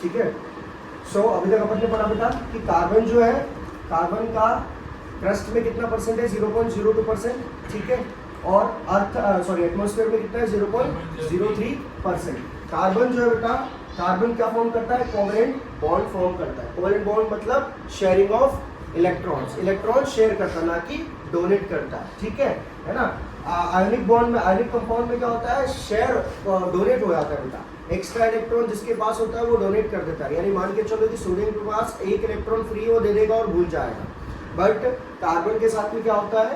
ठीक है। सो अभी तक अपन ने पढ़ा बेटा कि कार्बन जो है, कार्बन का क्रस्ट में कितना परसेंट है, 0.02%, ठीक है। और अर्थ एटमॉस्फेयर में कितना है, 0.03%। कार्बन जो है बेटा, कार्बन क्या फॉर्म करता है, कोवेलेंट बॉन्ड फॉर्म करता है। कोवेलेंट बॉन्ड मतलब sharing of electrons, electron share करता है, ना कि डोनेट करता है, ठीक है ना। आयनिक बॉन्ड में, आयनिक कंपाउंड में क्या होता है, शेयर डोनेट हो जाता है बेटा। एक्स्ट्रा इलेक्ट्रॉन जिसके पास होता है वो डोनेट कर देता है, यानी मान के चलो कि सोडियम के पास एक इलेक्ट्रॉन फ्री वो दे देगा और भूल जाएगा। बट कार्बन के साथ में क्या होता है,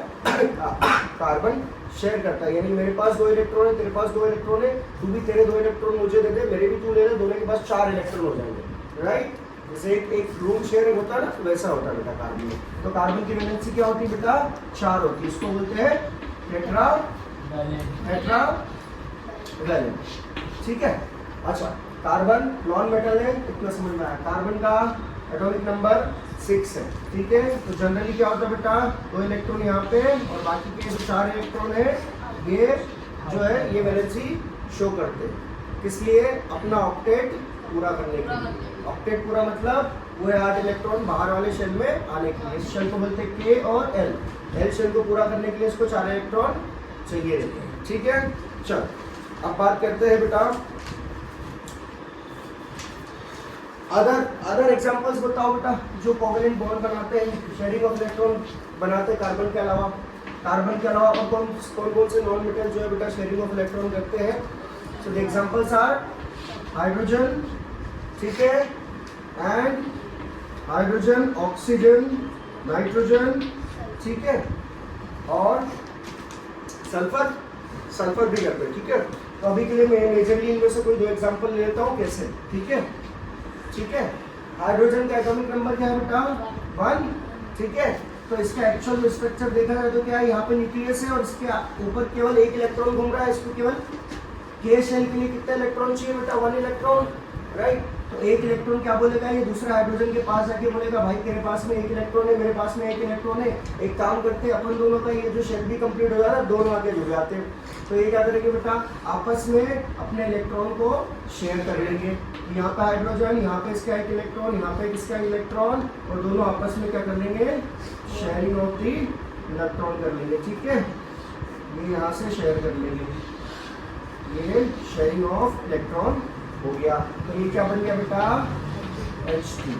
कार्बन शेयर करता है, यानी मेरे पास 2 इलेक्ट्रॉन है, तेरे पास 2 इलेक्ट्रॉन है, तू भी तेरे 2 इलेक्ट्रॉन मुझे दे दे, मेरे भी तू ले ले, दोनों के पास 4 इलेक्ट्रॉन हो जाएंगे, राइट। जैसे एक रूम शेयरिंग होता है ना, वैसा होता है बेटा कार्बन में। तो कार्बन की वैलेंसी क्या होती है बेटा, 4 होती है, इसको बोलते हैं टेट्रा वैलेंट, ठीक है। अच्छा, कार्बन नॉन मेटल है, इतना समझ में आया। कार्बन का एटॉमिक नंबर 6 है, ठीक है। तो जनरली क्या होता है बेटा, 2 इलेक्ट्रॉन यहाँ पे और बाकी के जो 4 इलेक्ट्रॉन है, ये जो है ये वैलेंसी शो करते हैं। किस लिए, अपना ऑक्टेट पूरा करने के लिए। ऑक्टेट पूरा मतलब वो 8 इलेक्ट्रॉन बाहर वाले शेल में आने के लिए। इस शेल को बोलते हैं के और एल। एल शेल को पूरा करने के लिए इसको 4 इलेक्ट्रॉन चाहिए रहते हैं, ठीक है। चल अब बात करते हैं बेटा, अदर एग्जांपल्स बताओ बेटा, जो कोवेलेंट बॉन्ड बनाते हैं, शेयरिंग ऑफ इलेक्ट्रॉन बनाते हैं कार्बन के अलावा। कार्बन के अलावा और कौन से नॉन मेटल जो है बेटा शेयरिंग ऑफ इलेक्ट्रॉन करते हैं। So the examples are hydrogen, ठीक है, एंड हाइड्रोजन, ऑक्सीजन, नाइट्रोजन, ठीक है, और सल्फर भी करते हैं, ठीक है। तो अभी के लिए मैं मेजरली इनमें से कोई 2 एग्जांपल ले लेता हूँ, कैसे, ठीक है। हाइड्रोजन का एटॉमिक नंबर क्या है बेटा, 1, ठीक है। तो इसका एक्चुअल स्ट्रक्चर देखा जाए तो क्या है, यहाँ पे न्यूक्लियस है और इसके ऊपर केवल 1 इलेक्ट्रॉन घूम रहा है। इसको केवल के शेल के लिए कितना इलेक्ट्रॉन चाहिए बेटा, 1 इलेक्ट्रॉन, राइट। तो 1 इलेक्ट्रॉन क्या बोलेगा, ये दूसरा हाइड्रोजन के पास जाके बोलेगा भाई तेरे पास में 1 इलेक्ट्रॉन है, मेरे पास में 1 इलेक्ट्रॉन है, एक काम करते हैं अपन दोनों का ये जो शेल भी कंप्लीट हो जाता है, दोनों आगे जुड़ जाते हैं। तो ये क्या करेंगे बेटा, आपस में अपने इलेक्ट्रॉन को शेयर कर लेंगे। यहाँ पे हाइड्रोजन, यहाँ पे इसका 1 इलेक्ट्रॉन, यहाँ पे इसका इलेक्ट्रॉन, और दोनों आपस में क्या कर लेंगे, शेयरिंग ऑफ दी इलेक्ट्रॉन कर लेंगे, ठीक है। ये यहाँ से शेयर कर लेंगे, ये शेयरिंग ऑफ इलेक्ट्रॉन हो गया। तो ये क्या बन गया बेटा, H2,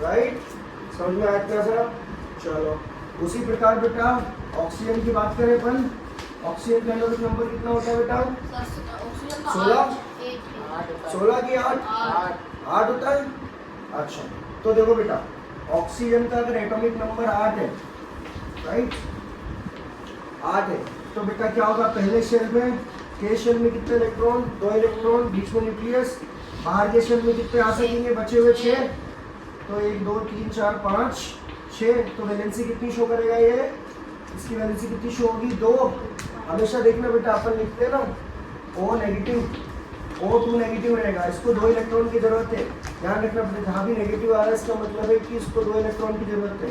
राइट। समझ में आया क्या सर? चलो उसी प्रकार बेटा ऑक्सीजन की बात करें अपन, ऑक्सीजन का एटॉमिक नंबर कितना होता है बेटा, 16 की 8 होता है। अच्छा, तो देखो बेटा ऑक्सीजन का अगर एटॉमिक नंबर 8 है, राइट, 8 है, तो बेटा क्या होगा, पहले शेल में, के शेल में कितने इलेक्ट्रॉन, 2 इलेक्ट्रॉन, बीच में न्यूक्लियस, बाहर के शेल में कितने आ सकेंगे, बचे हुए 6, तो 1 2 3 4 5 6। तो वैलेंसी कितनी शो करेगा, ये इसकी वैलेंसी कितनी शो होगी, 2। हमेशा देखना बेटा अपन लिखते हैं ना, O नेगेटिव, O2 नेगेटिव रहेगा, इसको 2 इलेक्ट्रॉन की जरूरत है। ध्यान रखना बेटा, जहाँ भी नेगेटिव आ रहा है इसका मतलब है कि इसको 2 इलेक्ट्रॉन की जरूरत है।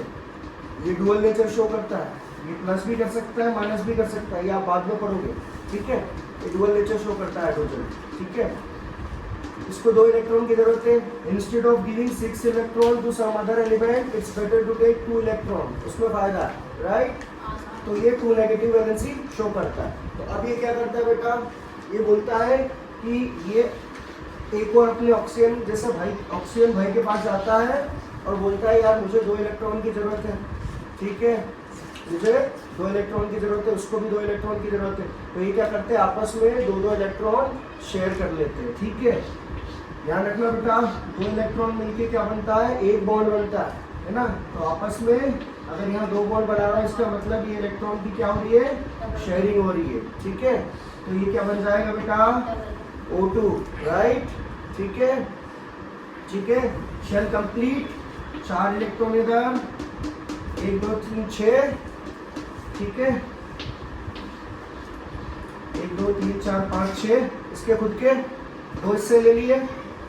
ये डुअल नेचर शो करता है, ये प्लस भी कर सकता है, माइनस भी कर सकता है, ये आप बाद में पढ़ोगे, ठीक है। ये डुअल नेचर शो करता है हाइड्रोजन, ठीक है। इसको 2 इलेक्ट्रॉन की जरूरत है। Instead of giving 6 electron to some other element, it's better to take 2 electron, उसमें फायदा है, राइट। तो ये 2 नेगेटिव वैलेंसी शो करता है। तो अब ये क्या करता है बेटा, ये बोलता है कि ये एक और अपने ऑक्सीजन, जैसे भाई ऑक्सीजन भाई के पास जाता है और बोलता है यार मुझे 2 इलेक्ट्रॉन की जरूरत है, ठीक है, मुझे 2 इलेक्ट्रॉन की जरूरत है, उसको भी 2 इलेक्ट्रॉन की जरूरत है। तो ये क्या करते हैं, आपस में 2 इलेक्ट्रॉन शेयर कर लेते हैं, ठीक है। ध्यान रखना बेटा, 2 इलेक्ट्रॉन मिलके क्या बनता है, एक बॉन्ड बनता है ना। तो आपस में अगर यहाँ 2 बॉन्ड बना रहा है, इसका मतलब ये इलेक्ट्रॉन की क्या हो रही है, शेयरिंग हो रही है, ठीक है। तो ये क्या बन जाएगा बेटा, O2, राइट, ठीक है, ठीक है। शेल कंप्लीट, 4 इलेक्ट्रॉन इधर, 1 2 3 6, ठीक है, 1 2 3 4 5 6, इसके खुद के 2 हिस्से ले लिए,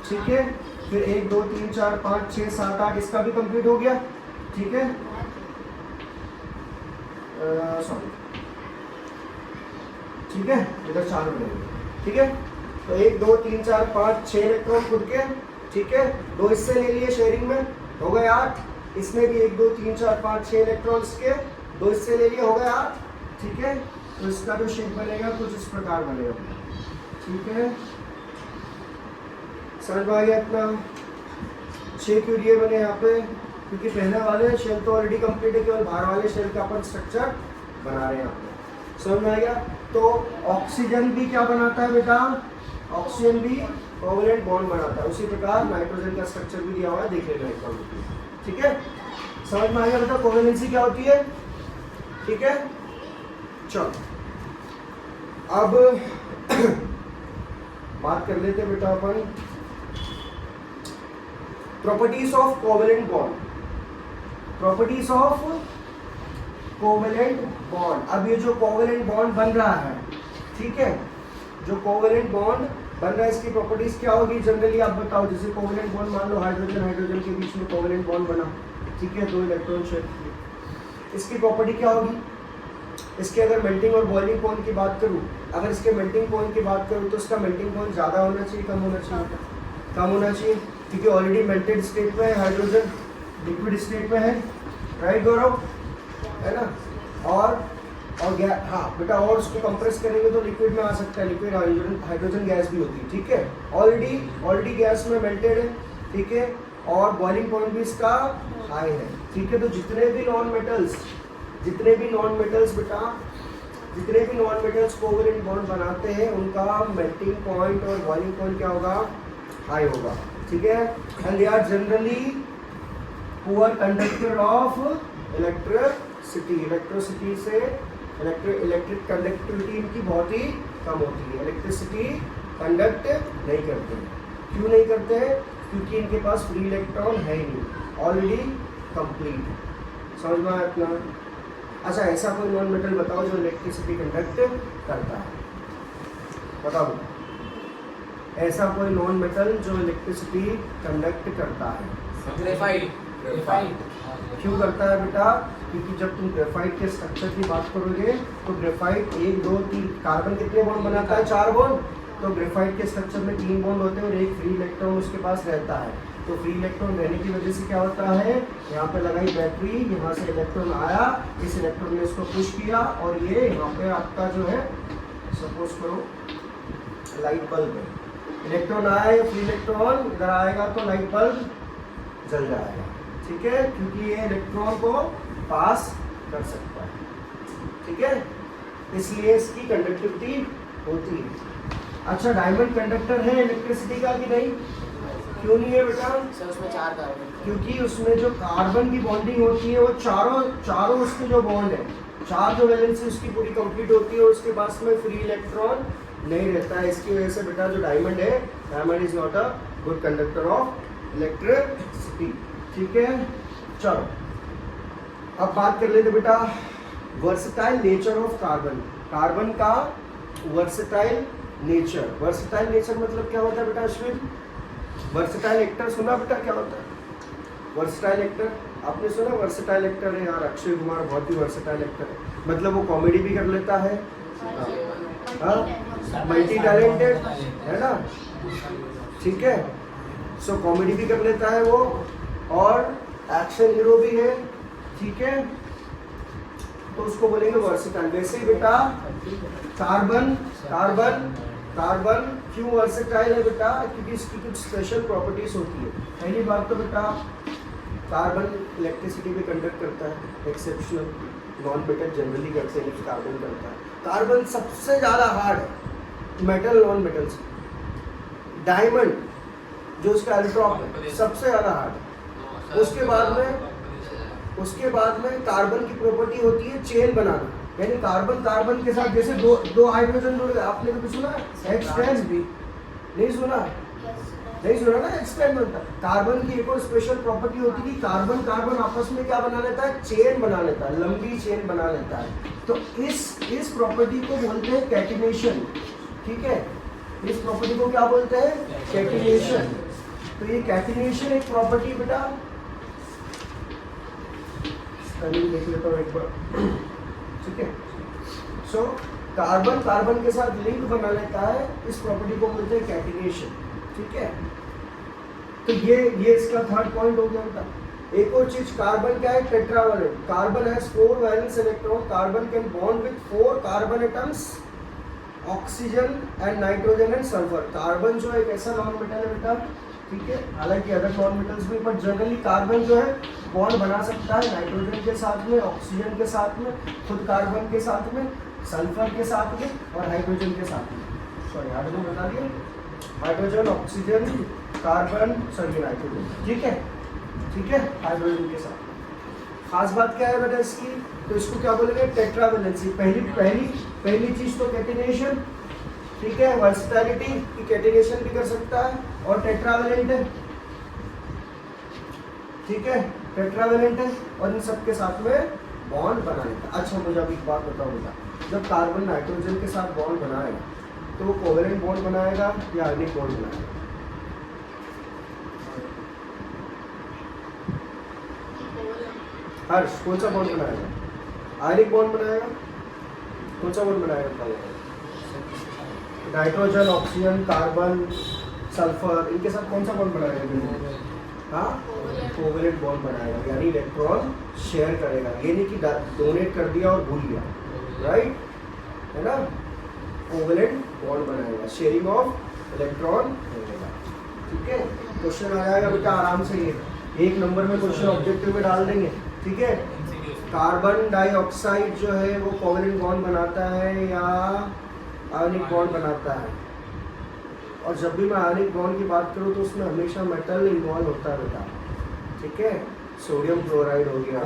ठीक है। फिर 1 2 3 4 5 6 7 8, इसका भी कंप्लीट हो गया, ठीक है। सॉरी, ठीक है, इधर 4 बनेंगे, ठीक है। तो 1 2 3 4 5 6 इलेक्ट्रॉन खुद के, ठीक है, 2 इससे ले लिए शेयरिंग में, हो गए 8, इसमें भी 1 2 3 4 5 6 इलेक्ट्रॉन्स के 2 इससे ले लिए, हो गए 8, ठीक है। तो इसका जो शेप बनेगा कुछ इस प्रकार बनेगा, ठीक है। समझ में आ गया इतना? 6 क्यों दिए मैंने यहाँ पे, क्योंकि पहले वाले शेल तो ऑलरेडी कंप्लीट है, केवल बाहर वाले शेल का अपन स्ट्रक्चर बना रहे हैं यहाँ पे। समझ में आ गया? तो ऑक्सीजन भी क्या बनाता है बेटा, ऑक्सीजन भी कोवैलेंट बॉन्ड बनाता है, उसी प्रकार नाइट्रोजन का स्ट्रक्चर भी दिया हुआ है, देख लेना एक बार, ठीक है। समझ में आ गया बेटा कोवैलेंसी क्या होती है, ठीक है। चलो अब बात कर लेते बेटा अपन properties of covalent bond, properties of covalent bond. अब ये जो कोवैलेंट बॉन्ड बन रहा है, ठीक है, जो कोवैलेंट बॉन्ड बन रहा है इसकी प्रॉपर्टीज क्या होगी जनरली आप बताओ। जैसे कोवैलेंट बॉन्ड मान लो हाइड्रोजन हाइड्रोजन के बीच में कोवैलेंट बॉन्ड बना, ठीक है, 2 इलेक्ट्रॉन शेयर किए, इसकी प्रॉपर्टी क्या होगी, इसके अगर मेल्टिंग और बॉइलिंग पॉइंट की बात करूं, अगर इसके मेल्टिंग पॉइंट की बात करूं तो इसका मेल्टिंग पॉइंट ज़्यादा होना चाहिए, कम होना चाहिए, कम होना चाहिए, क्योंकि ऑलरेडी मेल्टेड स्टेट में है, हाइड्रोजन लिक्विड स्टेट में है, राइट गौरव, है ना। और हाँ बेटा, और उसको कंप्रेस करेंगे तो लिक्विड में आ सकता है, लिक्विड हाइड्रोजन गैस भी होती है, ठीक है। ऑलरेडी गैस में मेल्टेड है, ठीक है, और बॉइलिंग पॉइंट भी इसका हाई है, ठीक है। तो जितने भी नॉन मेटल्स बेटा, जितने भी नॉन मेटल्स कोवैलेंट बॉन्ड बनाते हैं उनका मेल्टिंग पॉइंट और बॉइलिंग पॉइंट क्या होगा, हाई होगा, ठीक है। And they are generally poor conductor of electricity, electricity से इलेक्ट्रिक कंडक्टिविटी इनकी बहुत ही कम होती है, इलेक्ट्रिसिटी कंडक्ट नहीं करते। क्यों नहीं करते हैं, क्योंकि इनके पास फ्री इलेक्ट्रॉन है ही नहीं, ऑलरेडी कंप्लीट। समझ में आया इतना? अच्छा, ऐसा कोई नॉन मेटल बताओ जो इलेक्ट्रिसिटी कंडक्ट करता है, बताओ ऐसा कोई नॉन मेटल जो इलेक्ट्रिसिटी कंडक्ट करता है। ग्रेफाइट। क्यों करता है बेटा, क्योंकि जब तुम ग्रेफाइट के स्ट्रक्चर की बात करोगे तो ग्रेफाइट 1 2 3 कार्बन कितने बॉन्ड बनाता है, 4 बॉन्ड। तो ग्रेफाइट के स्ट्रक्चर में 3 बॉन्ड होते हैं और एक फ्री इलेक्ट्रॉन उसके पास रहता है। तो फ्री इलेक्ट्रॉन रहने की वजह से क्या होता है, यहाँ पे लगाई बैटरी, यहाँ से इलेक्ट्रॉन आया, इस इलेक्ट्रॉन ने इसको पुश किया और ये यहाँ पे आपका जो है सपोज करो लाइट बल्ब है, इलेक्ट्रॉन आया, फ्री इलेक्ट्रॉन इधर आएगा तो लाइट बल्ब जल जाएगा, ठीक है, क्योंकि ये इलेक्ट्रॉन को पास कर सकता है, ठीक है, इसलिए इसकी कंडक्टिविटी होती है। अच्छा, डायमंड कंडक्टर है इलेक्ट्रिसिटी का कि नहीं? क्यों नहीं है बेटा? सर उसमें 4 कार्बन, क्योंकि उसमें जो कार्बन की बॉन्डिंग होती है वो चारों उसके जो बॉन्ड है, 4 जो वैलेंसी उसकी पूरी कंप्लीट होती है और उसके पास में फ्री इलेक्ट्रॉन नहीं रहता है। इसकी वजह से बेटा जो डायमंड है, diamond is not a good conductor of electricity, ठीक है। चलो अब बात कर लेते बेटा versatile nature of carbon, carbon का वर्सेटाइल नेचर। वर्सेटाइल नेचर मतलब क्या होता है बेटा अश्विन? वर्सेटाइल एक्टर सुना बेटा क्या होता है? वर्सेटाइल एक्टर आपने सुना? वर्सेटाइल एक्टर है यार, अक्षय कुमार बहुत ही वर्सेटाइल एक्टर है, मतलब वो कॉमेडी भी कर लेता है, मल्टी टैलेंटेड है ना, ठीक है। सो कॉमेडी भी कर लेता है वो और एक्शन हीरो भी है, ठीक है, तो उसको बोलेंगे वर्सेटाइल। वैसे ही बेटा कार्बन कार्बन कार्बन क्यों वर्सेटाइल है बेटा? क्योंकि इसकी कुछ स्पेशल प्रॉपर्टीज होती है। पहली बात तो बेटा कार्बन इलेक्ट्रिसिटी भी कंडक्ट करता है, एक्सेप्शनल, नॉन मेटल जनरली करते हैं, कार्बन करता है। कार्बन सबसे ज़्यादा हार्ड है मेटल नॉन मेटल्स, डायमंड जो उसका एल्ट्रॉप है सबसे ज़्यादा हार्ड है। उसके बाद में कार्बन की प्रॉपर्टी होती है चेन बनाना, यानी कार्बन कार्बन के साथ जैसे दो हाइड्रोजन जुड़ गए। आपने कभी सुना एक्सटेंस भी नहीं सुना? नहीं सुना ना, एक्सटेंस बनता है। कार्बन की एक और स्पेशल प्रॉपर्टी होती है कि कार्बन कार्बन आपस में क्या बना लेता है, चेन बना लेता है, लंबी चेन बना लेता है। तो इस प्रॉपर्टी को बोलते हैं कैटिनेशन, ठीक है, इस प्रॉपर्टी को क्या बोलते हैं, कैटिनेशन। तो ये कैटिनेशन एक प्रॉपर्टी बेटा, देख लेता हूँ एक बार, ठीक है। सो कार्बन कार्बन के साथ लिंक बना लेता है, इस प्रॉपर्टी को बोलते हैं कैटिनेशन, ठीक है। तो ये इसका थर्ड पॉइंट हो गया बेटा। एक और चीज, कार्बन क्या है? Tetravalent. Carbon has 4 valence electron. Carbon can bond with 4 carbon atoms, oxygen and nitrogen and sulphur. Carbon जो है एक ऐसा नॉन मेटल है बेटा, ठीक है, हालांकि अदर नॉन मेटल्स भी, बट जनरली कार्बन जो है बॉन्ड बना सकता है नाइट्रोजन के साथ में, ऑक्सीजन के साथ में, खुद कार्बन के साथ में, सल्फर के साथ में और हाइड्रोजन के साथ में। सॉरी, हाइड्रोजन बता दिया, hydrogen, oxygen, carbon, sorry nitrogen, ठीक है, ठीक है, हाइड्रोजन के साथ। खास बात क्या है बेटा इसकी? तो इसको क्या बोलेंगे? टेट्रावैलेंसी। पहली चीज तो कैटिनेशन, ठीक है, वर्सटैलिटी की कैटिनेशन भी कर सकता है और टेट्रावैलेंट है, ठीक है, टेट्रावैलेंट है और इन सब के साथ में बॉन्ड बना लेता है। अच्छा मुझे अभी एक बात बताओ बेटा, जब कार्बन नाइट्रोजन के साथ बॉन्ड बनाएगा तो वो कोवेलेंट बॉन्ड बनाएगा या आयनिक बॉन्ड बनाएगा? हर्ष, कौन सा बॉन्ड बनाएगा? आयनिक बॉन्ड बनाएगा। कौन सा बॉन्ड बनाएगा? नाइट्रोजन, ऑक्सीजन, कार्बन, सल्फर, इनके साथ कौन सा बॉन्ड बनाएगा? हाँ, कोवेलेंट बॉन्ड बनाएगा, यानी इलेक्ट्रॉन शेयर करेगा। ये नहीं कि डोनेट कर दिया और भूल गया, राइट, है ना? कोवेलेंट बॉन्ड बनाएगा, शेयरिंग ऑफ इलेक्ट्रॉन होगा, ठीक है। क्वेश्चन आ जाएगा बेटा आराम से, ये 1 नंबर में क्वेश्चन ऑब्जेक्टिव में डाल देंगे, ठीक है। कार्बन डाइऑक्साइड जो है वो कोवेलेंट बॉन्ड बनाता है या आयनिक बॉन्ड बनाता है? और जब भी मैं आयनिक बॉन्ड की बात करूँ तो उसमें हमेशा मेटल इन्वॉल्व होता है बेटा, ठीक है। सोडियम क्लोराइड हो गया,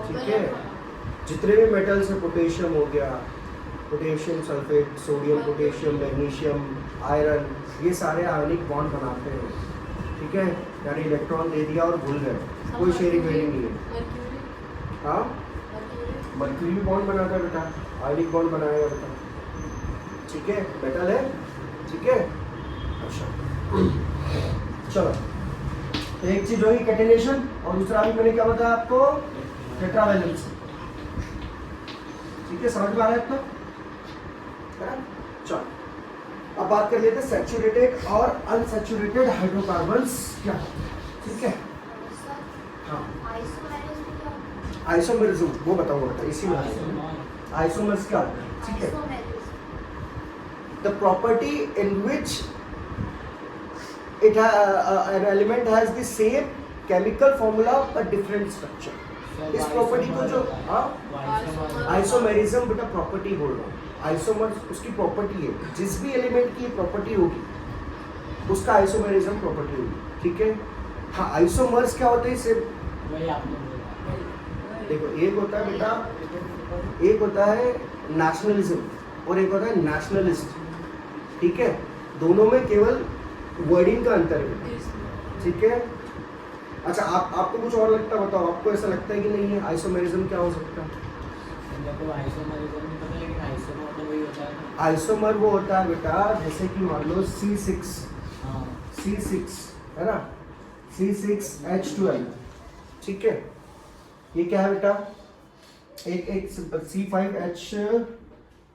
ठीक है, जितने भी मेटल्स हैं, पोटेशियम हो गया, potassium sulphate, sodium, potassium, magnesium, iron, ये सारे आयनिक बॉन्ड बनाते हैं, ठीक है। यानी इलेक्ट्रॉन दे दिया और भूल गए, कोई शेयरिंग वेयरिंग नहीं है। हाँ, मर्क्यूरी भी बॉन्ड बनाता है बेटा, आयनिक बॉन्ड बनाएगा बेटा, ठीक है, मेटल है, ठीक है। अच्छा चलो, तो एक चीज होगी कैटिनेशन और दूसरा भी मैंने क्या बताया आपको? टेट्रावैलेंसी, ठीक है, समझ में आ रहा है इतना? चलो अब बात कर लेते हैं सैचुरेटेड और अनसैचुरेटेड हाइड्रोकार्बन्स क्या, ठीक है। हाँ, आइसोमेरिज्म वो बताऊंगा बेटा, इसी में आइसोमर्स क्या होता है, ठीक है। The property in which it an element has the same chemical formula but different structure. इस प्रॉपर्टी को जो आइसोमेरिज्म बेटा प्रॉपर्टी बोल रहा हूँ, आइसोमर उसकी प्रॉपर्टी है, जिस भी एलिमेंट की प्रॉपर्टी होगी उसका आइसोमेरिज्म प्रॉपर्टी होगी, ठीक है। हाँ, आइसोमर्स क्या होते हैं? सिर्फ देखो, एक होता है बेटा, एक होता है नेशनलिज्म और एक होता है नेशनलिस्ट, ठीक है। दोनों में केवल वर्डिंग का अंतर है, ठीक है। अच्छा, आपको कुछ और लगता है? बताओ, आपको ऐसा लगता है कि नहीं है आइसोमेरिज्म क्या हो सकता है? आइसोमर वो होता है बेटा, जैसे कि मान लो C6 है ना, C6H12, ठीक है। ये क्या है बेटा? एक सिंपल C5H10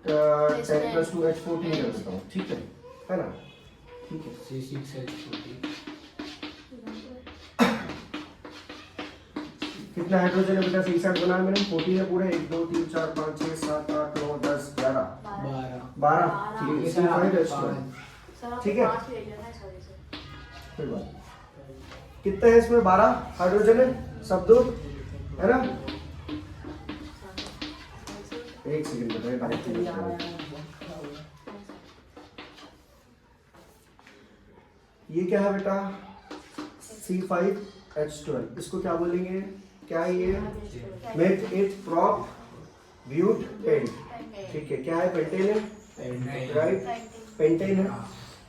+ 2H14 कर देता हूँ, ठीक है ना, ठीक है। C6H14 कितना हाइड्रोजन है बेटा? 6 बनाया मैंने, 14 है पूरे, 1 2 3 4 5 6 7 8 9 10 11 12, ठीक है। C5H12, ठीक है, कोई बात। कितना है इसमें? 12 हाइड्रोजन है, सब दो है ना। एक सेकंड बेटा, ये क्या है बेटा? C5H12, इसको क्या बोलेंगे? क्या है ये? Meth eth prop but pent, ठीक है। क्या है? पेंटेन है, राइट, पेंटेन है।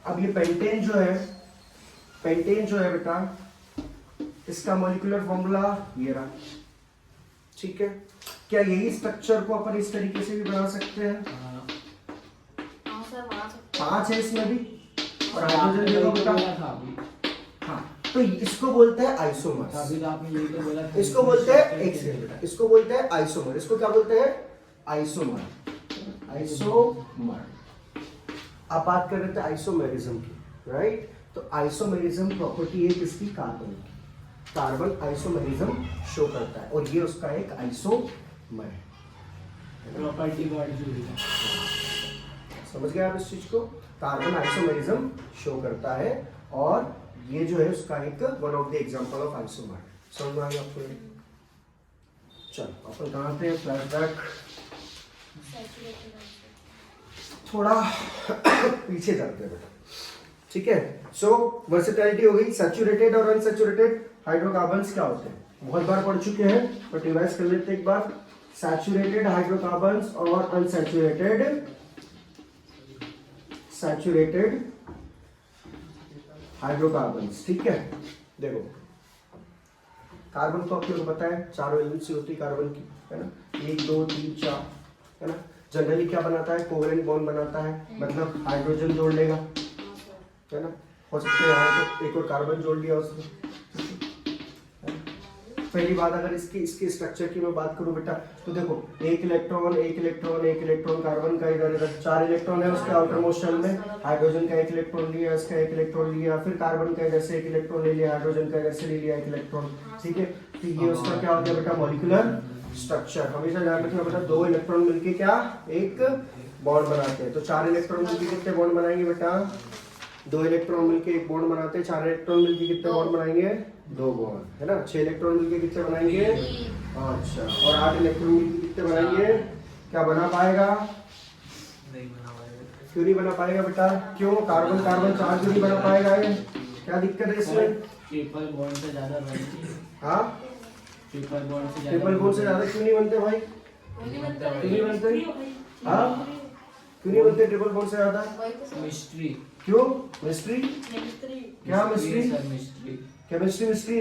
अब ये पेंटेन जो है बेटा, इसका मॉलिक्यूलर फॉर्मूला ये रहा, ठीक है। क्या यही स्ट्रक्चर को अपन इस तरीके से भी बना सकते हैं? 5 है इसमें भी, और हाइड्रोजन देखो बेटा, हाँ, तो इसको बोलते हैं आइसोमर। इसको बोलते हैं, एक सेकंड बेटा, इसको बोलते हैं आइसोमर। इसको क्या बोलते हैं? आइसोमर। अब बात कर रहे थे आइसोमेरिज्म की, राइट। तो आइसोमेरिज्म प्रॉपर्टी है किसकी? कार्बन की। कार्बन आइसोमेरिज्म शो करता है और ये उसका एक आइसोमर है। प्रॉपर्टी वर्ड जो है, समझ गए आप इस चीज को? कार्बन आइसोमेरिज्म शो करता है और ये जो है उसका एक one of the example of isomer. समझ में आया आपको? चलो अपन कहाँ थे? फ्लैशबैक थोड़ा पीछे जाते हैं बेटा, ठीक है। सो वर्सेटिलिटी हो गई। सैचुरेटेड और अनसैचुरेटेड हाइड्रोकार्बन्स क्या होते हैं? बहुत बार पढ़ चुके हैं, बट रिवाइज कर लेते हैं एक बार। सैचुरेटेड हाइड्रोकार्बन्स और अनसैचुरेटेड सैचुरेटेड हाइड्रोकार्बन्स, ठीक है। देखो कार्बन तो आप लोगों को पता है 4 वैलेंसी होती है कार्बन की, है ना? 1 2 3 4, है ना? जनरली क्या बनाता है? कोवेलेंट बॉन्ड बनाता है, मतलब हाइड्रोजन जोड़ लेगा, है ना? हो सकता है यहाँ तो एक और कार्बन जोड़ लिया उसने। पहली बात, अगर इसके स्ट्रक्चर की मैं बात करूं बेटा, तो देखो एक इलेक्ट्रॉन कार्बन का इधर 4 इलेक्ट्रॉन है उसके आउटर मोस्ट शेल में। हाइड्रोजन का 1 इलेक्ट्रॉन लिया, इसका 1 इलेक्ट्रॉन लिया, फिर कार्बन का इधर से 1 इलेक्ट्रॉन ले लिया, हाइड्रोजन का इधर से ले लिया 1 इलेक्ट्रॉन, ठीक है। तो ये उसका क्या हो गया बेटा? Molecular structure. हमेशा ध्यान रखना बेटा, 2 इलेक्ट्रॉन मिलके क्या एक बॉन्ड बनाते हैं। तो 4 इलेक्ट्रॉन मिलके कितने बॉन्ड बनाएंगे बेटा? 2 इलेक्ट्रॉन मिलके एक बॉन्ड बनाते हैं। 4 इलेक्ट्रॉन मिलके कितने बॉन्ड बनाएंगे? 2 बॉन्ड, है ना? 6 इलेक्ट्रॉन मिलके कितने बनाएंगे? अच्छा, और 8 इलेक्ट्रॉन मिलके कितने बनाएंगे? क्या बना पाएगा? नहीं बना पाएगा। क्यों नहीं बना पाएगा बेटा? क्यों? कार्बन कार्बन चार्ज क्यों नहीं बना पाएगा? ये क्या दिक्कत है इसमें? ट्रिपल बॉन्ड से ज्यादा बनती है। हाँ, ट्रिपल बॉन्ड से ट्रिपल बॉन्ड से ज्यादा क्यों नहीं बनते भाई? क्यों नहीं बनते? हाँ, क्यों नहीं बनते ट्रिपल बॉन्ड से ज्यादा? मिस्ट्री। क्यों? मिस्ट्री? क्या mystery? Sir mystery. Chemistry mystery